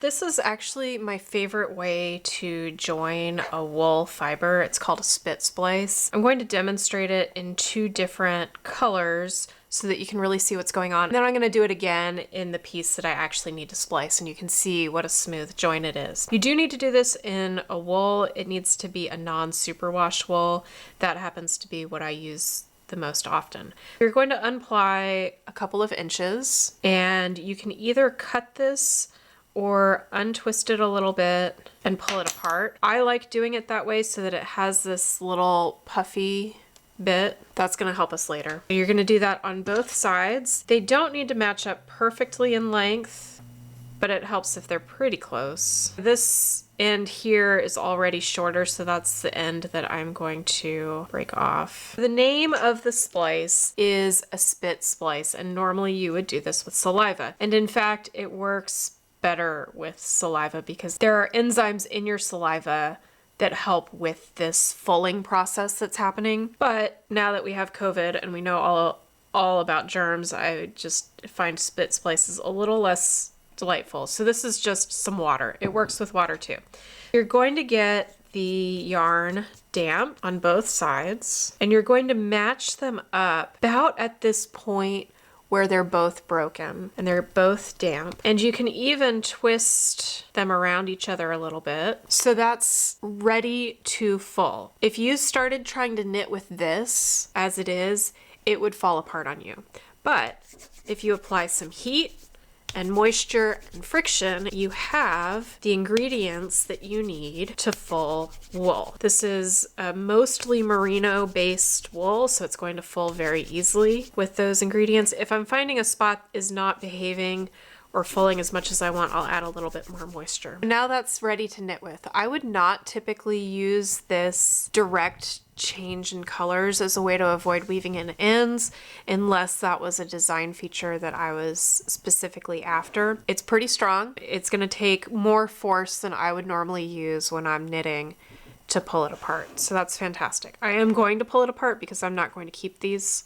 This is actually my favorite way to join a wool fiber. It's called a spit splice. I'm going to demonstrate it in 2 different colors so that you can really see what's going on. And then I'm going to do it again in the piece that I actually need to splice, and you can see what a smooth join it is. You do need to do this in a wool. It needs to be a non-superwash wool. That happens to be what I use the most often. You're going to unply a couple of inches, and you can either cut this or untwist it a little bit and pull it apart. I like doing it that way so that it has this little puffy bit. That's going to help us later. You're going to do that on both sides. They don't need to match up perfectly in length, but it helps if they're pretty close. This end here is already shorter, so that's the end that I'm going to break off. The name of the splice is a spit splice, and normally you would do this with saliva. And in fact, it works better with saliva because there are enzymes in your saliva that help with this fulling process that's happening. But now that we have COVID and we know all about germs, I just find spit splices a little less delightful. So this is just some water. It works with water too. You're going to get the yarn damp on both sides, and you're going to match them up about at this point where they're both broken and they're both damp. And you can even twist them around each other a little bit. So that's ready to full. If you started trying to knit with this as it is, it would fall apart on you. But if you apply some heat and moisture and friction, you have the ingredients that you need to full wool. This is a mostly merino based wool, so it's going to full very easily with those ingredients. If I'm finding a spot is not behaving or fulling as much as I want, I'll add a little bit more moisture. Now that's ready to knit with. I would not typically use this direct change in colors as a way to avoid weaving in ends unless that was a design feature that I was specifically after. It's pretty strong. It's going to take more force than I would normally use when I'm knitting to pull it apart. So that's fantastic. I am going to pull it apart because I'm not going to keep these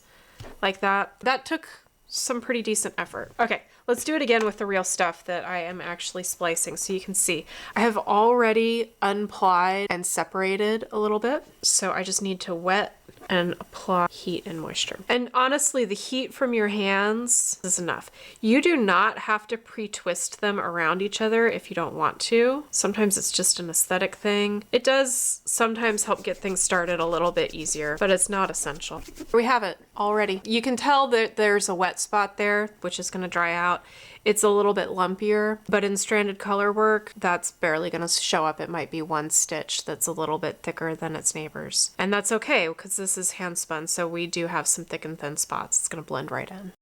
like that. That took some pretty decent effort. Okay, let's do it again with the real stuff that I am actually splicing so you can see. I have already unplied and separated a little bit, so I just need to wet and apply heat and moisture. And honestly, the heat from your hands is enough. You do not have to pre-twist them around each other if you don't want to. Sometimes it's just an aesthetic thing. It does sometimes help get things started a little bit easier, but it's not essential. We have it already. You can tell that there's a wet spot there, which is going to dry out. It's a little bit lumpier, but in stranded color work, that's barely going to show up. It might be one stitch that's a little bit thicker than its neighbors. And that's okay because this is hand spun, so we do have some thick and thin spots. It's going to blend right in.